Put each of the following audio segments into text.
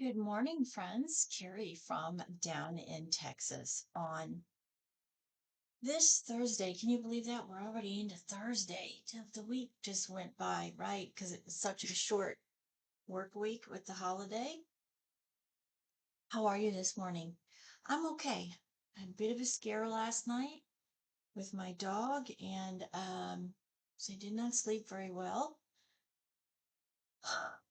Good morning, friends. Carrie from down in Texas on this Thursday. Can you believe that? We're already into Thursday. The week just went by, right? Because it was such a short work week with the holiday. How are you this morning? I'm okay. I had a bit of a scare last night with my dog, and so I did not sleep very well.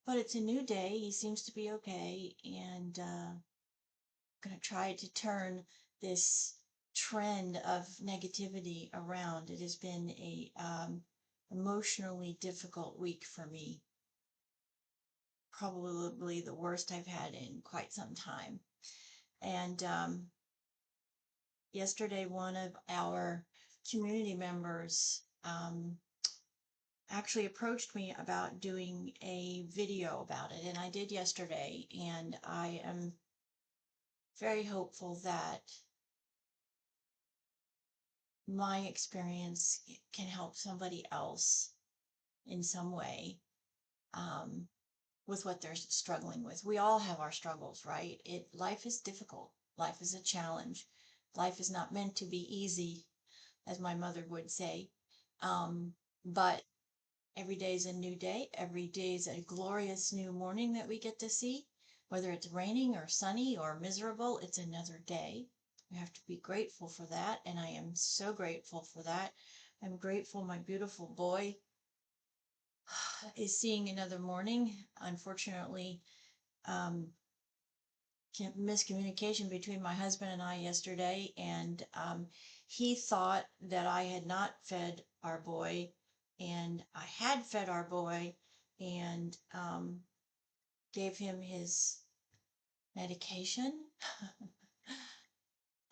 But it's a new day. He seems to be okay, and going to try to turn this trend of negativity around. It has been a emotionally difficult week for me, probably the worst I've had in quite some time. And yesterday, one of our community members actually approached me about doing a video about it, and I did yesterday, and I am very hopeful that my experience can help somebody else in some way with what they're struggling with. We all have our struggles, right? Life is difficult. Life is a challenge. Life is not meant to be easy, as my mother would say. But every day is a new day. Every day is a glorious new morning that we get to see. Whether it's raining or sunny or miserable, it's another day. We have to be grateful for that, and I am so grateful for that. I'm grateful my beautiful boy is seeing another morning. Unfortunately, um, miscommunication between my husband and I yesterday, and he thought that I had not fed our boy, and I had fed our boy, and gave him his medication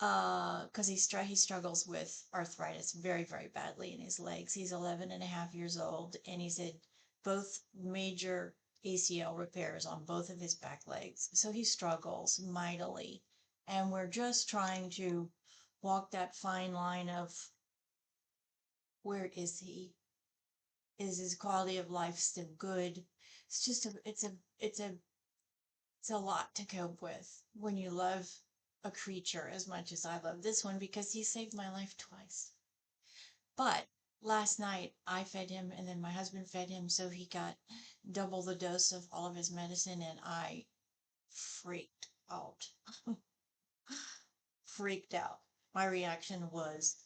because he struggles with arthritis very, very badly in his legs. He's 11 and a half years old, and he's had both major ACL repairs on both of his back legs. So he struggles mightily. And we're just trying to walk that fine line of where is he? Is his quality of life still good? It's just it's a lot to cope with when you love a creature as much as I love this one because he saved my life twice. But last night I fed him and then my husband fed him, so he got double the dose of all of his medicine, and I freaked out. Freaked out. My reaction was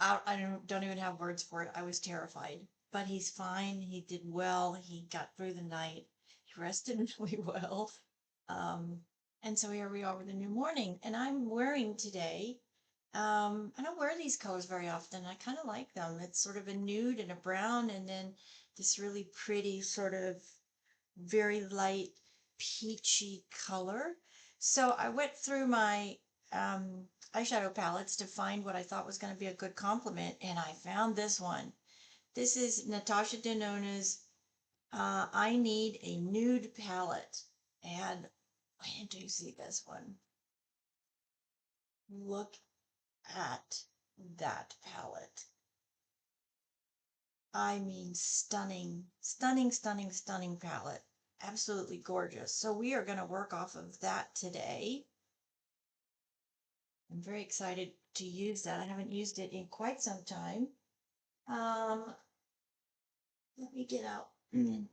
I don't even have words for it. I was terrified. But he's fine. He did well. He got through the night. He rested really well. Um, and so here we are with a new morning. And I'm wearing today, I don't wear these colors very often. I kind of like them. It's sort of a nude and a brown, and then this really pretty sort of very light peachy color. So I went through my eyeshadow palettes to find what I thought was going to be a good complement, and I found this one. This is Natasha Denona's I Need a Nude palette. And when do you see this one? Look at that palette. I mean, stunning, stunning, stunning, stunning palette. Absolutely gorgeous. So we are going to work off of that today. I'm very excited to use that. I haven't used it in quite some time. Let me get out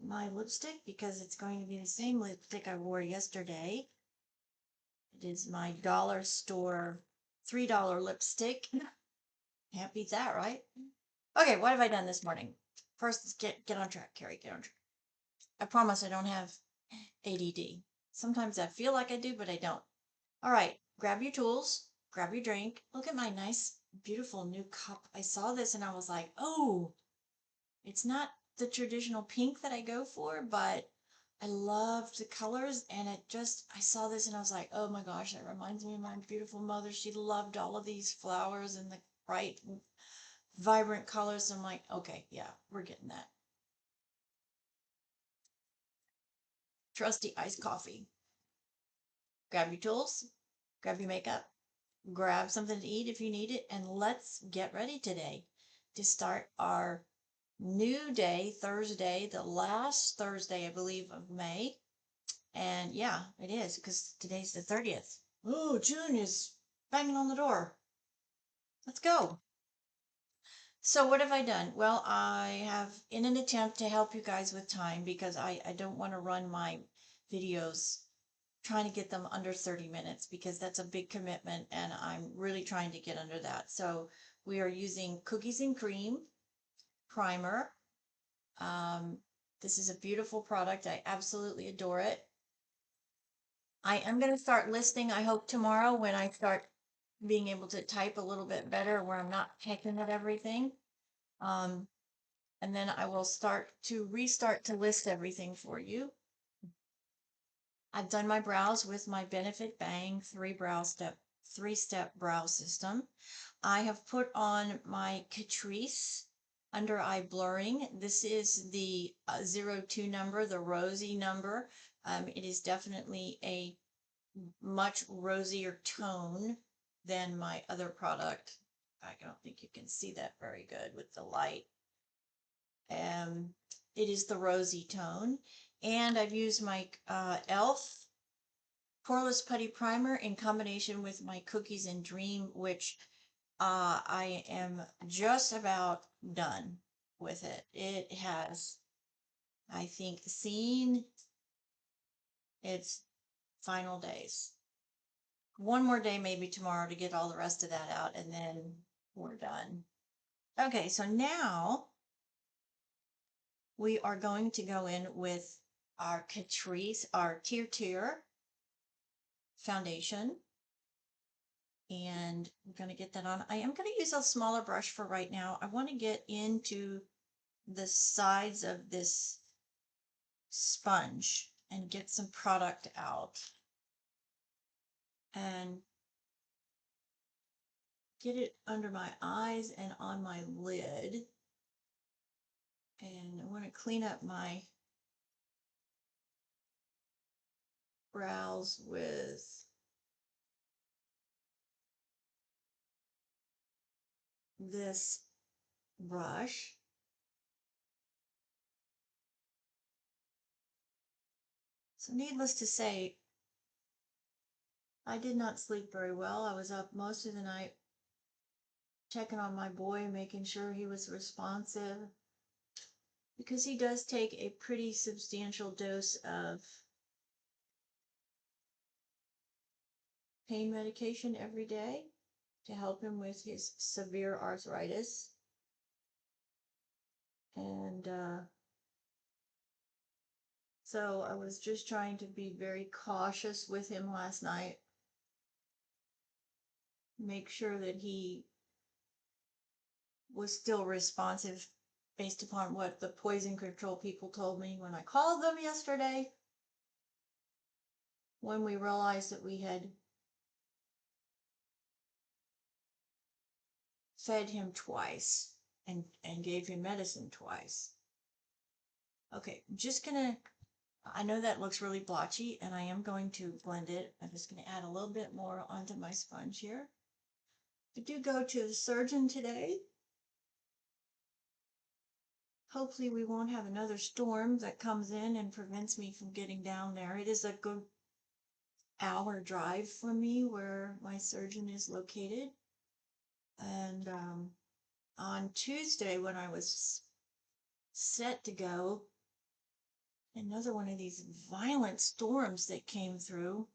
my lipstick because it's going to be the same lipstick I wore yesterday. It is my dollar store $3 lipstick. Can't beat that, right? Okay, what have I done this morning? First, let's get on track, Carrie. Get on track. I promise I don't have ADD. Sometimes I feel like I do, but I don't. All right, grab your tools, grab your drink. Look at my nice, beautiful new cup. I saw this and I was like, oh, it's not the traditional pink that I go for, but I loved the colors, and I saw this and I was like, oh my gosh, that reminds me of my beautiful mother. She loved all of these flowers and the bright, vibrant colors. So I'm like, okay, yeah, we're getting that. Trusty iced coffee. Grab your tools, grab your makeup, grab something to eat if you need it, and let's get ready today to start our New Day, Thursday, the last Thursday, I believe, of May. And yeah, it is because today's the 30th. Oh, June is banging on the door. Let's go. So what have I done? Well, I have, in an attempt to help you guys with time, because I don't want to run my videos trying to get them under 30 minutes because that's a big commitment and I'm really trying to get under that. So we are using Cookies and Cream Primer. This is a beautiful product. I absolutely adore it. I am going to start listing, I hope tomorrow when I start being able to type a little bit better where I'm not picking at everything. And then I will restart to list everything for you. I've done my brows with my Benefit Bang three-step brow system. I have put on my Catrice under eye blurring. This is the 02 number, the rosy number. It is definitely a much rosier tone than my other product. I don't think you can see that very good with the light. It is the rosy tone. And I've used my e.l.f. Poreless Putty Primer in combination with my Cookies and Dream, which I am just about done with it. It has, I think, seen its final days. One more day, maybe tomorrow, to get all the rest of that out, and then we're done. Okay, so now we are going to go in with our Catrice, our Tier foundation. And I'm going to get that on. I am going to use a smaller brush for right now. I want to get into the sides of this sponge and get some product out. And get it under my eyes and on my lid. And I want to clean up my brows with this brush. So needless to say, I did not sleep very well. I was up most of the night checking on my boy, making sure he was responsive, because he does take a pretty substantial dose of pain medication every day to help him with his severe arthritis. And so I was just trying to be very cautious with him last night, make sure that he was still responsive based upon what the poison control people told me when I called them yesterday, when we realized that we had fed him twice and gave him medicine twice. Okay, I'm just gonna, I know that looks really blotchy and I am going to blend it. I'm just gonna add a little bit more onto my sponge here. I do go to the surgeon today. Hopefully we won't have another storm that comes in and prevents me from getting down there. It is a good hour drive from me where my surgeon is located. And on Tuesday, when I was set to go, another one of these violent storms that came through.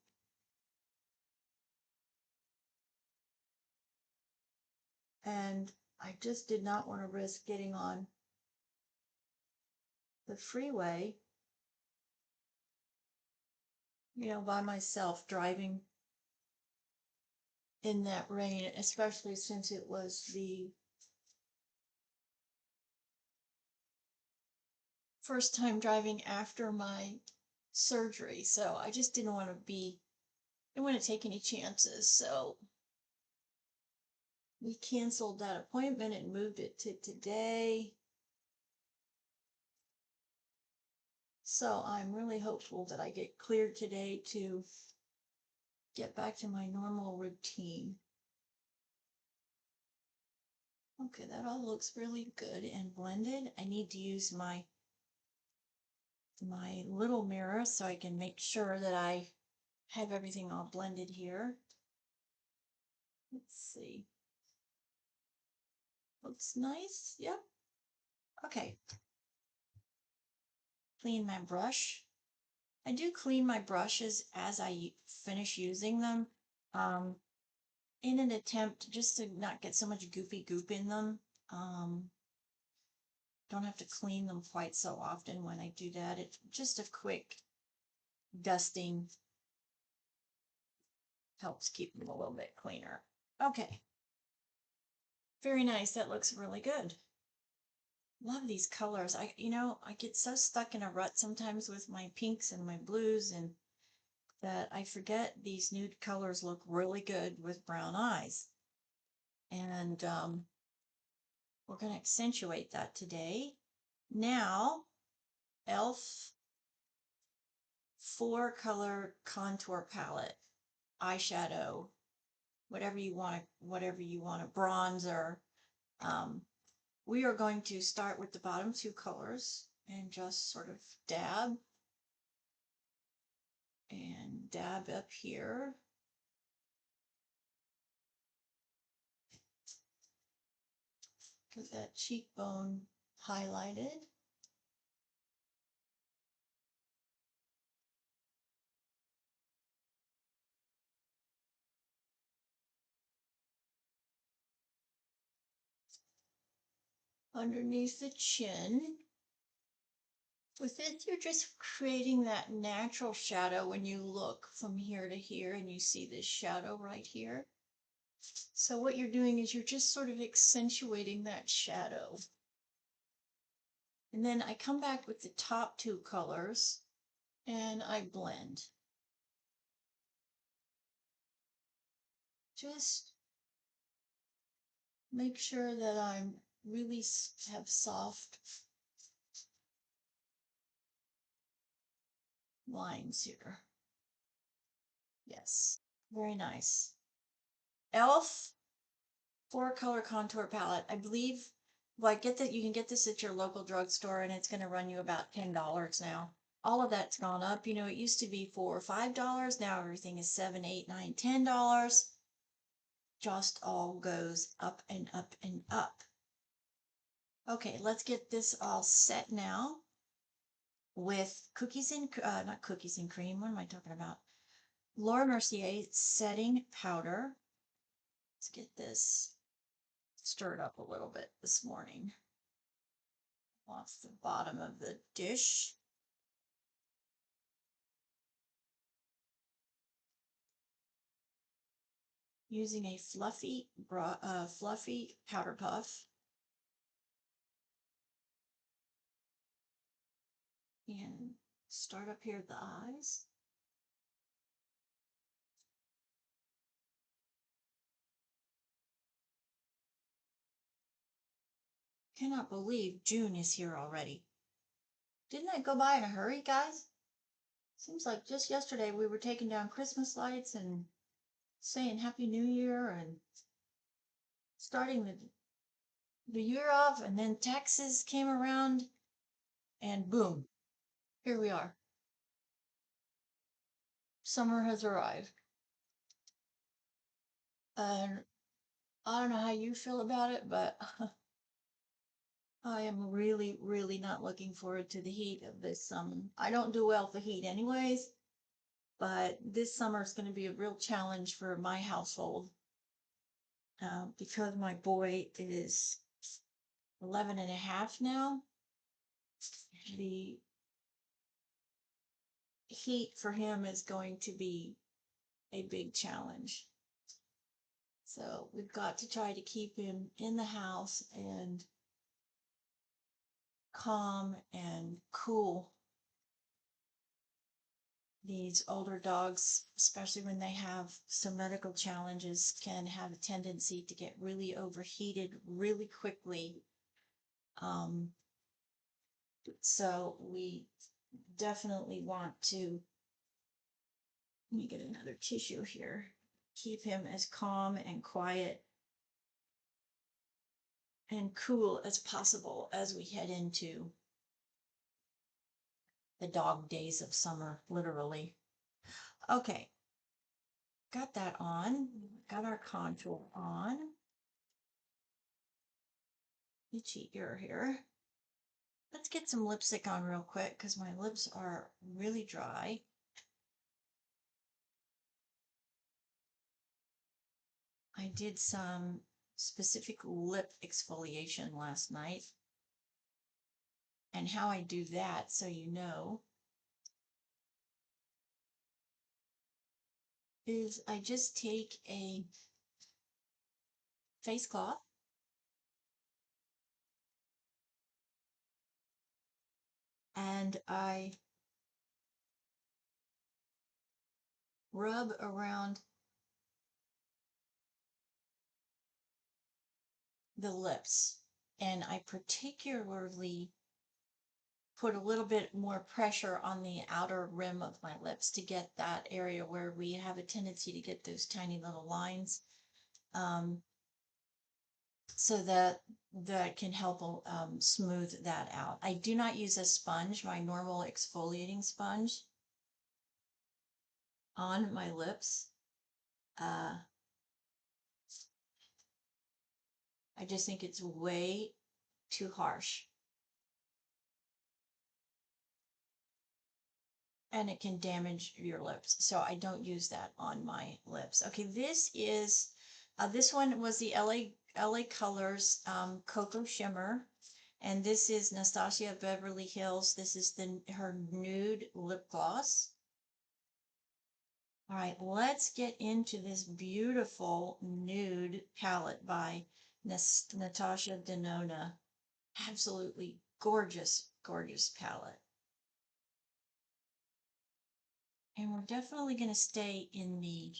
And I just did not want to risk getting on the freeway, by myself driving in that rain, especially since it was the first time driving after my surgery. So I just didn't want to take any chances. So we canceled that appointment and moved it to today. So I'm really hopeful that I get cleared today to get back to my normal routine. Okay, that all looks really good and blended. I need to use my little mirror so I can make sure that I have everything all blended here. Let's see. Looks nice. Yep. Okay. Clean my brush. I do clean my brushes as I finish using them, um, in an attempt just to not get so much goopy goop in them. Don't have to clean them quite so often when I do that. It's just a quick dusting helps keep them a little bit cleaner. Okay. Very nice. That looks really good. Love these colors. I get so stuck in a rut sometimes with my pinks and my blues and that I forget these nude colors look really good with brown eyes. And we're going to accentuate that today. Now, e.l.f. 4-color contour palette, eyeshadow, whatever you want, a bronzer. We are going to start with the bottom 2 colors and just sort of dab and dab up here. Get that cheekbone highlighted. Underneath the chin. With this, you're just creating that natural shadow when you look from here to here and you see this shadow right here. So what you're doing is you're just sort of accentuating that shadow. And then I come back with the top 2 colors and I blend. Just make sure that I'm really have soft lines here. Yes, very nice. e.l.f. 4-color contour palette. I believe, well, I get that you can get this at your local drugstore and it's going to run you about $10 now. All of that's gone up. You know, it used to be $4 or $5. Now everything is $7, $8, $9, $10. Just all goes up and up and up. Okay, let's get this all set now with not cookies and cream. What am I talking about? Laura Mercier setting powder. Let's get this stirred up a little bit this morning. Off the bottom of the dish. Using a fluffy powder puff. And start up here at the eyes. Cannot believe June is here already. Didn't that go by in a hurry, guys? Seems like just yesterday we were taking down Christmas lights and saying Happy New Year and starting the year off, and then taxes came around and boom, here we are. Summer has arrived. And I don't know how you feel about it, but I am really, really not looking forward to the heat of this summer. I don't do well with the heat anyways, but this summer is going to be a real challenge for my household because my boy is 11 and a half now. The heat for him is going to be a big challenge. So we've got to try to keep him in the house and calm and cool. These older dogs, especially when they have some medical challenges, can have a tendency to get really overheated really quickly. So we definitely want to, let me get another tissue here, keep him as calm and quiet and cool as possible as we head into the dog days of summer, literally. Okay, got that on. Got our contour on. Itchy ear here. Let's get some lipstick on real quick because my lips are really dry. I did some specific lip exfoliation last night. And how I do that, so you know, is I just take a face cloth and I rub around the lips. And I particularly put a little bit more pressure on the outer rim of my lips to get that area where we have a tendency to get those tiny little lines. So that can help smooth that out. I do not use a sponge, my normal exfoliating sponge, on my lips. I just think it's way too harsh. And it can damage your lips. So I don't use that on my lips. Okay, this one was the LA Colors Cocoa Shimmer. And this is Nastasia Beverly Hills. This is her nude lip gloss. All right, let's get into this beautiful nude palette by Natasha Denona. Absolutely gorgeous, gorgeous palette. And we're definitely going to stay in the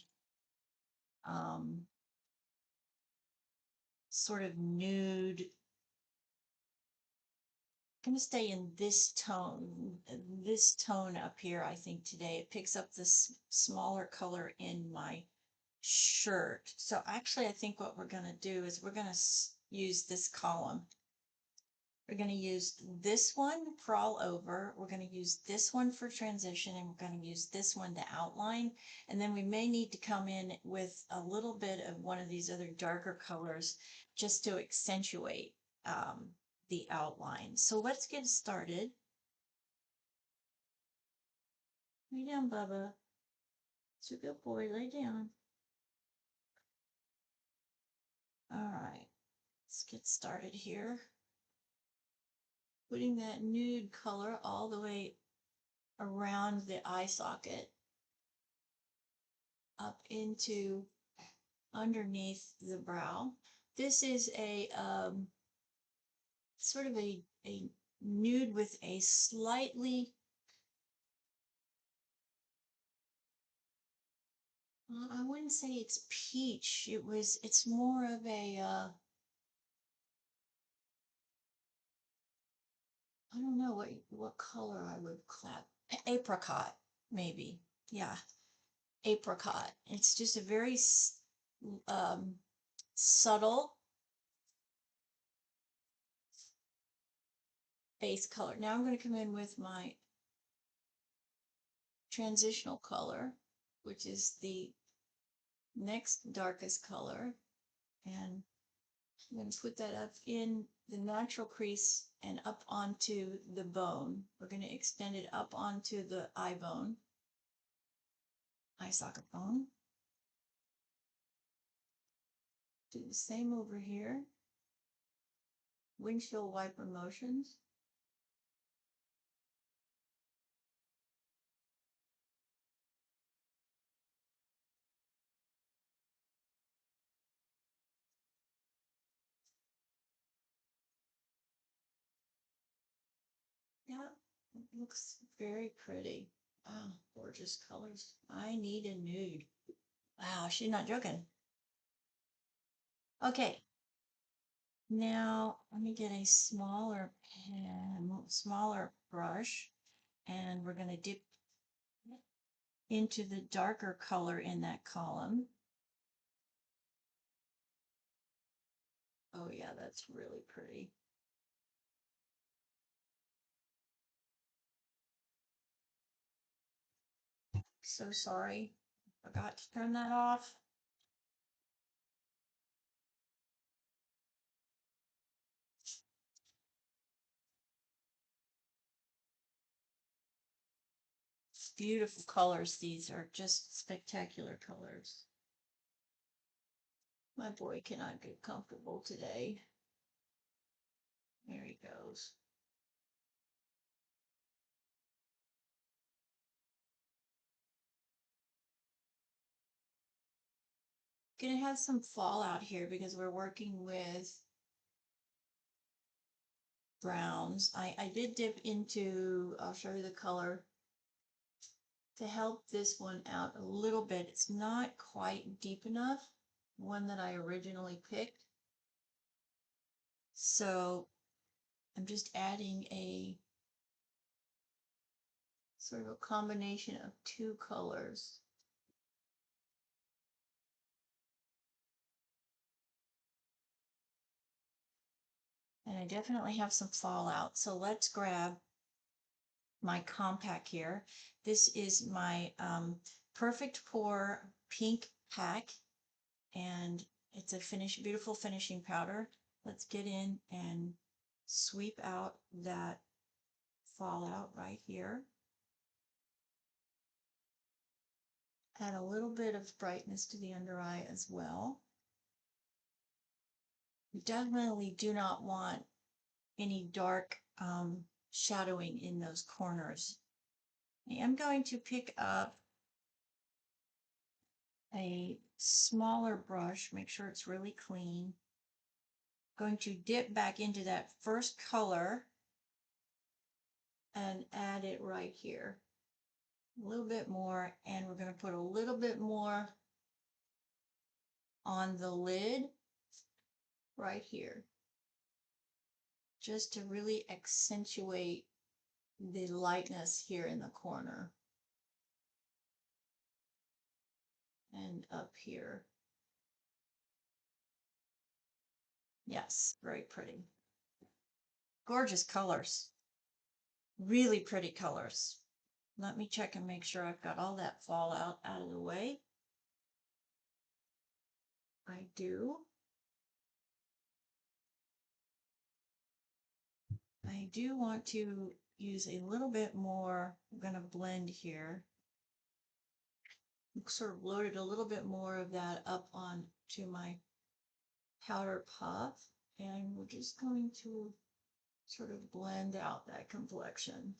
sort of nude. Going to stay in this tone up here, I think today. It picks up this smaller color in my shirt. So actually, I think what we're going to do is we're going to use this column. We're going to use this one for all over. We're going to use this one for transition, and we're going to use this one to outline. And then we may need to come in with a little bit of one of these other darker colors just to accentuate the outline. So let's get started. Lay down, Bubba. It's a good boy. Lay down. All right. Let's get started here. Putting that nude color all the way around the eye socket up into underneath the brow. This is a sort of a nude with a slightly, I wouldn't say it's peach. It's more of a, I don't know what color I would clap. Apricot, maybe. Yeah, apricot. It's just a very subtle base color. Now I'm going to come in with my transitional color, which is the next darkest color. And I'm going to put that up in the natural crease and up onto the bone. We're going to extend it up onto the eye bone, eye socket bone. Do the same over here. Windshield wiper motions. Yeah, it looks very pretty. Wow, gorgeous colors. I need a nude. Wow, she's not joking. Okay, now let me get a smaller pen, smaller brush, and we're going to dip into the darker color in that column. Oh yeah, that's really pretty. So sorry. Forgot to turn that off. Beautiful colors. These are just spectacular colors. My boy cannot get comfortable today. There he goes. Gonna have some fallout here because we're working with browns. I did dip into, I'll show you the color to help this one out a little bit. It's not quite deep enough, one that I originally picked. So I'm just adding a sort of a combination of two colors. And I definitely have some fallout. So let's grab my compact here. This is my Perfect Pour Pink Pack, and it's a beautiful finishing powder. Let's get in and sweep out that fallout right here. Add a little bit of brightness to the under eye as well. You definitely do not want any dark shadowing in those corners. I am going to pick up a smaller brush, make sure it's really clean. Going to dip back into that first color and add it right here. A little bit more, and we're going to put a little bit more on the lid right here, just to really accentuate the lightness here in the corner and up here. Yes, very pretty. Gorgeous colors. Really pretty colors. Let me check and make sure I've got all that fallout out of the way. I do. I do want to use a little bit more. I'm going to blend here. Sort of loaded a little bit more of that up onto my powder puff, and we're just going to sort of blend out that complexion.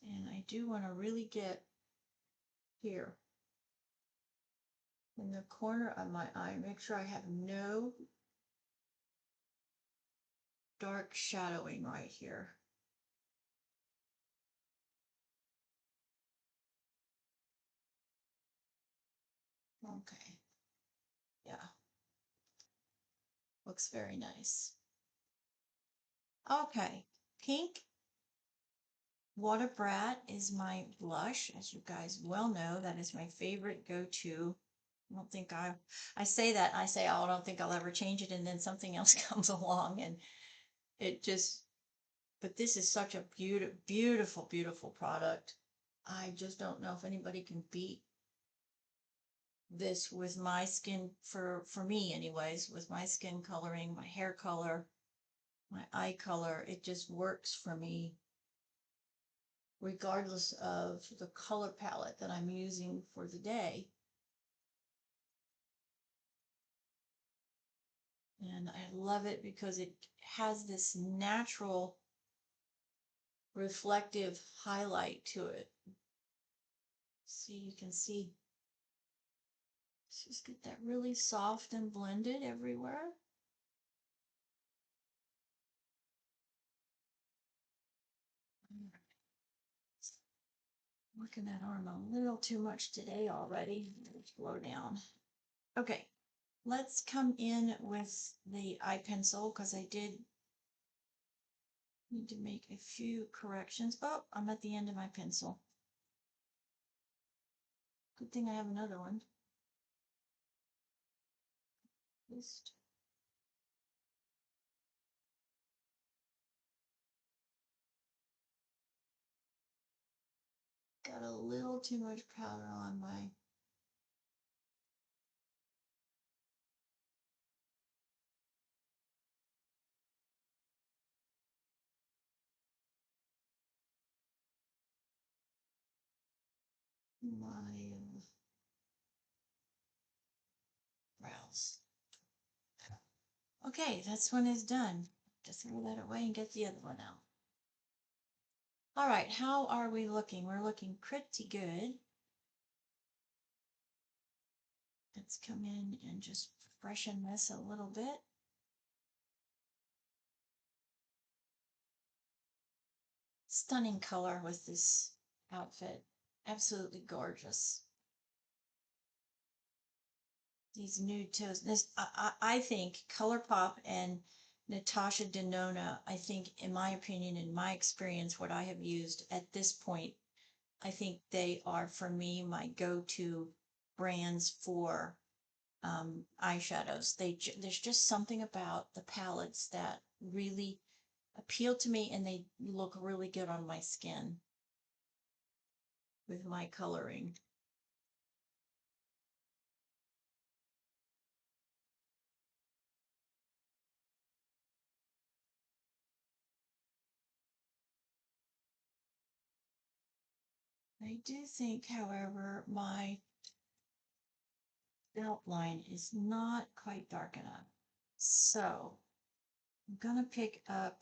And I do want to really get here in the corner of my eye, make sure I have no dark shadowing right here. Okay. Yeah. Looks very nice. Okay. Pink Water Brat is my blush. As you guys well know, that is my favorite go-to. I don't think I say that, I say, oh, I don't think I'll ever change it. And then something else comes along and it just, but this is such a beautiful, beautiful, beautiful product. I just don't know if anybody can beat this with my skin, for me anyways, with my skin coloring, my hair color, my eye color. It just works for me regardless of the color palette that I'm using for the day. And I love it because it has this natural reflective highlight to it. See, you can see. Let's just get that really soft and blended everywhere. Working that arm a little too much today already. Slow down. Okay, let's come in with the eye pencil because I did Need to make a few corrections. Oh, I'm at the end of my pencil. Good thing I have another one. Just got a little too much powder on my brows. Okay, this one is done. Just throw that away and get the other one out. All right, how are we looking? We're looking pretty good. Let's come in and just freshen this a little bit. Stunning color with this outfit. Absolutely gorgeous. These nude toes. This I think ColourPop and Natasha Denona, I think, in my opinion, in my experience, what I have used at this point, I think they are, for me, my go-to brands for eyeshadows. There's just something about the palettes that really appeal to me, and they look really good on my skin with my coloring. I do think, however, my outline is not quite dark enough. So I'm gonna I'm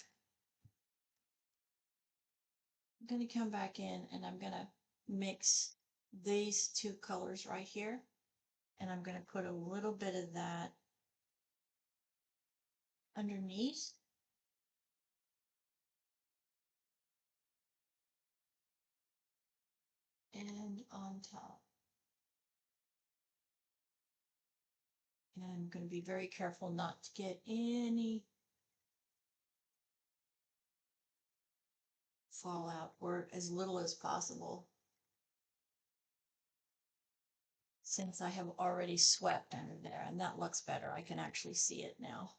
gonna come back in and I'm gonna mix these two colors right here. And I'm gonna put a little bit of that underneath. And on top. And I'm going to be very careful not to get any fallout, or as little as possible, since I have already swept under there, and that looks better. I can actually see it now.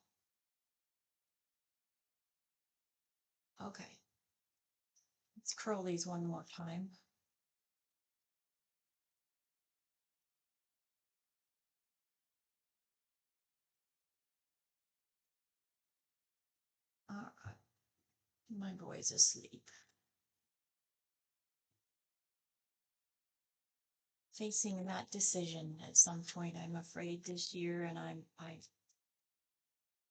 Okay, let's curl these one more time. All right, my boy's asleep. Facing that decision at some point, I'm afraid, this year, and I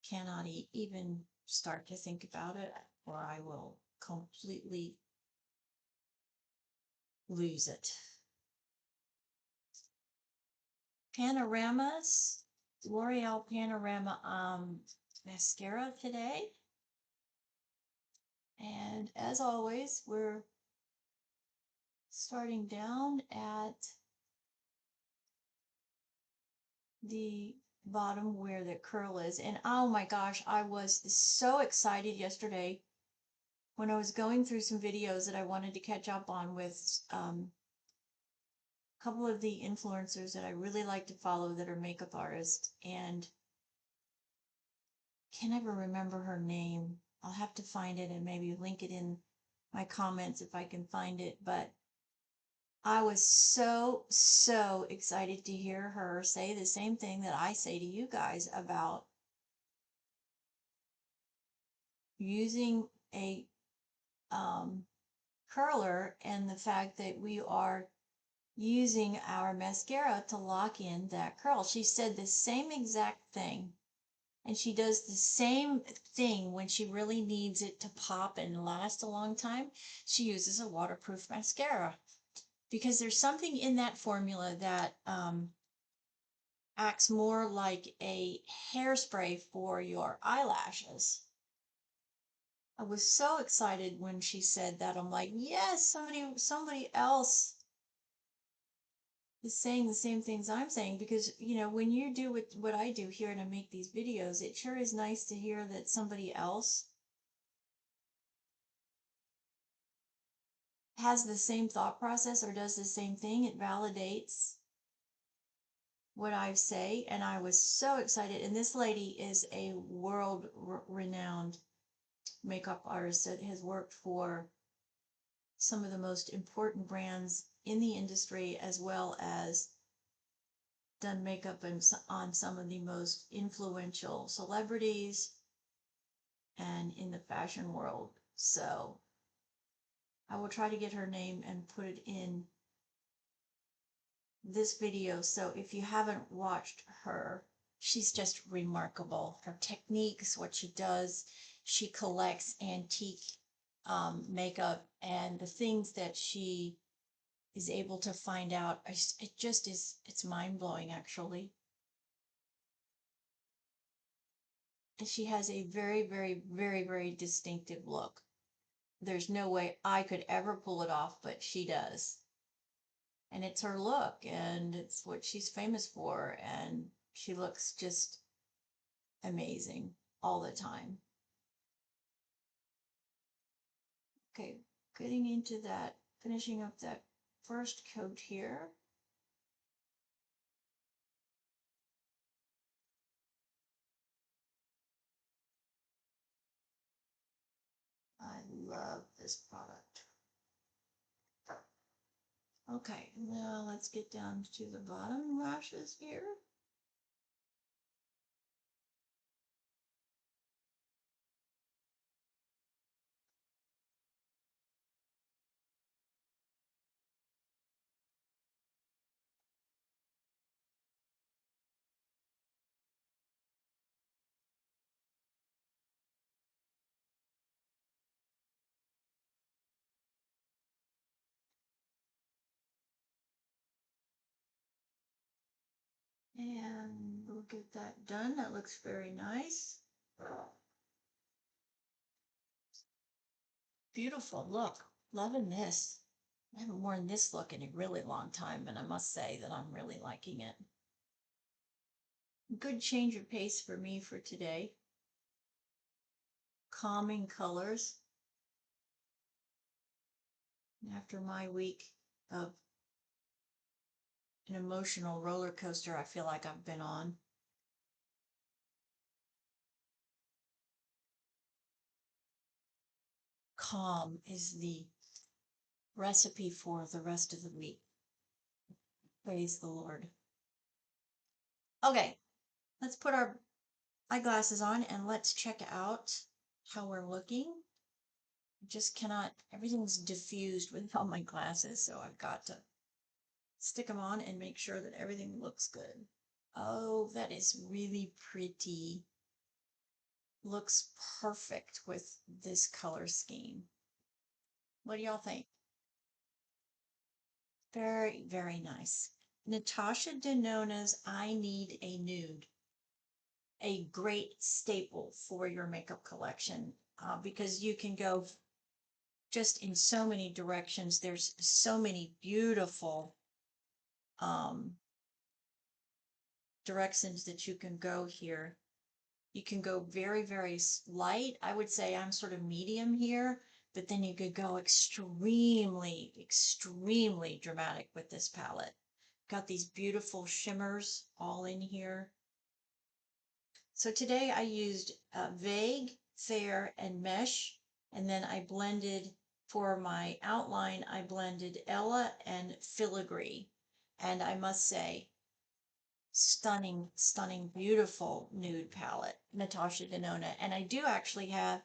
cannot even start to think about it, or I will completely lose it. Panoramas, L'Oreal Panorama mascara today. And as always, we're starting down at the bottom where the curl is. And oh my gosh, I was so excited yesterday when I was going through some videos that I wanted to catch up on with a couple of the influencers that I really like to follow that are makeup artists, and can't ever remember her name. I'll have to find it and maybe link it in my comments if I can find it. But I was so excited to hear her say the same thing that I say to you guys about using a curler, and the fact that we are using our mascara to lock in that curl. She said the same exact thing. And she does the same thing when she really needs it to pop and last a long time. She uses a waterproof mascara, because there's something in that formula that acts more like a hairspray for your eyelashes. I was so excited when she said that. I'm like, yes, somebody else is saying the same things I'm saying, because when you do what I do here and I make these videos, it sure is nice to hear that somebody else has the same thought process or does the same thing. It validates what I say, and I was so excited. And this lady is a world renowned makeup artist that has worked for some of the most important brands in the industry, as well as done makeup on some of the most influential celebrities and in the fashion world. So I will try to get her name and put it in this video. So if you haven't watched her, she's just remarkable. Her techniques, what she does, she collects antique makeup, and the things that she is able to find out, it just is, it's mind-blowing actually. And she has a very, very, very, very distinctive look. There's no way I could ever pull it off, but she does. And it's her look, and it's what she's famous for, and she looks just amazing all the time. Okay, getting into that, finishing up that first coat here. I love this product. Okay, now let's get down to the bottom lashes here. And we'll get that done. That looks very nice. Beautiful look. Loving this. I haven't worn this look in a really long time, and I must say that I'm really liking it. Good change of pace for me for today. Calming colors. After my week of an emotional roller coaster I feel like I've been on. Calm is the recipe for the rest of the week. Praise the Lord. Okay, let's put our eyeglasses on and let's check out how we're looking. I just cannot, everything's diffused with all my glasses, so I've got to stick them on and make sure that everything looks good. Oh, that is really pretty. Looks perfect with this color scheme. What do y'all think? Very, very nice. Natasha Denona's I Need a Nude. A great staple for your makeup collection because you can go just in so many directions. There's so many beautiful directions that you can go here. You can go very, very light. I would say I'm sort of medium here, but then you could go extremely, extremely dramatic with this palette. Got these beautiful shimmers all in here. So today I used Vague, Fair, and Mesh, and then I blended for my outline, I blended Ella and Filigree. And I must say, stunning, stunning, beautiful nude palette, Natasha Denona. And I do actually have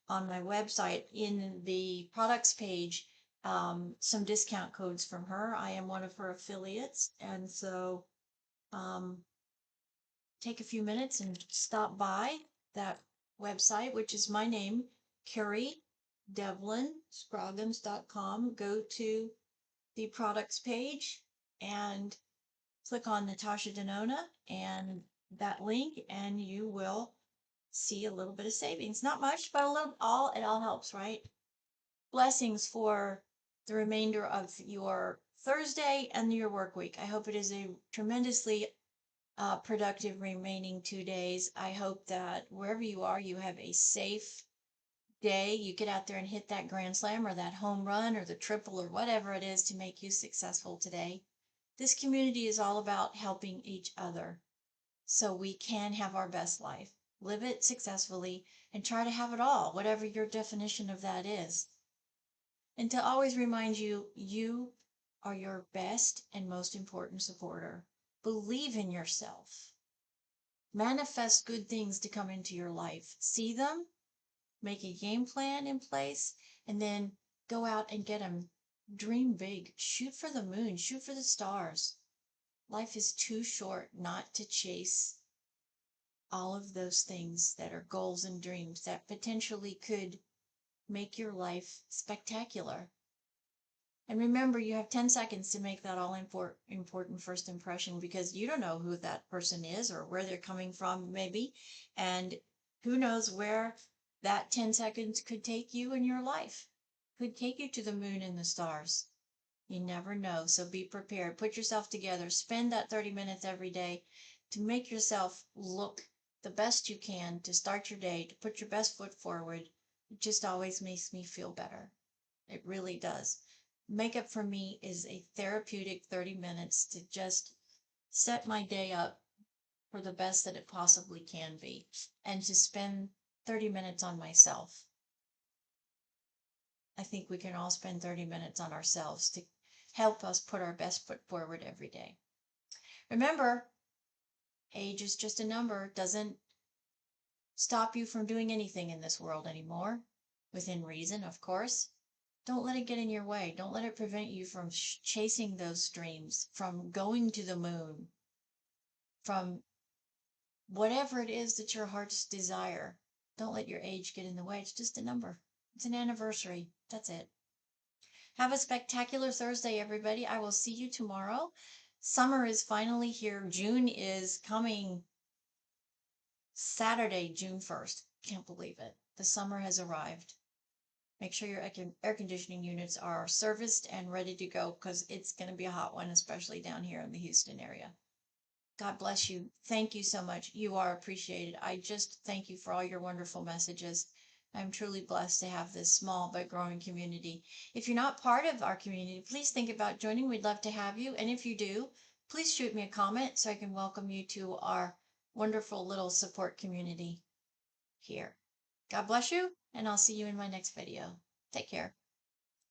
on my website in the products page some discount codes from her. I am one of her affiliates, and so take a few minutes and stop by that website, which is my name, Carrie Devlin, Scroggins.com. Go to the products page and click on Natasha Denona and that link, and you will see a little bit of savings. Not much, but a little, it all helps, right? Blessings for the remainder of your Thursday and your work week. I hope it is a tremendously productive remaining 2 days. I hope that wherever you are, you have a safe day you get out there and hit that grand slam or that home run or the triple or whatever it is to make you successful today. This community is all about helping each other so we can have our best life, live it successfully, and try to have it all, whatever your definition of that is. And to always remind you, you are your best and most important supporter. Believe in yourself. Manifest good things to come into your life. See them, make a game plan in place, and then go out and get them. Dream big. Shoot for the moon. Shoot for the stars. Life is too short not to chase all of those things that are goals and dreams that potentially could make your life spectacular. And remember, you have 10 seconds to make that all important first impression, because you don't know who that person is or where they're coming from, maybe. And who knows where that 10 seconds could take you in your life. Could take you to the moon and the stars. You never know. So be prepared. Put yourself together. Spend that 30 minutes every day to make yourself look the best you can, to start your day, to put your best foot forward. It just always makes me feel better. It really does. Makeup for me is a therapeutic 30 minutes to just set my day up for the best that it possibly can be, and to spend 30 minutes on myself. I think we can all spend 30 minutes on ourselves to help us put our best foot forward every day. Remember, age is just a number. It doesn't stop you from doing anything in this world anymore, within reason, of course. Don't let it get in your way. Don't let it prevent you from chasing those dreams, from going to the moon, from whatever it is that your hearts desire. Don't let your age get in the way. It's just a number. It's an anniversary. That's it. Have a spectacular Thursday, everybody. I will see you tomorrow. Summer is finally here. June is coming Saturday, June 1st. Can't believe it. The summer has arrived. Make sure your air conditioning units are serviced and ready to go, because it's going to be a hot one, especially down here in the Houston area. God bless you. Thank you so much. You are appreciated. I just thank you for all your wonderful messages. I'm truly blessed to have this small but growing community. If you're not part of our community, please think about joining. We'd love to have you. And if you do, please shoot me a comment so I can welcome you to our wonderful little support community here. God bless you, and I'll see you in my next video. Take care.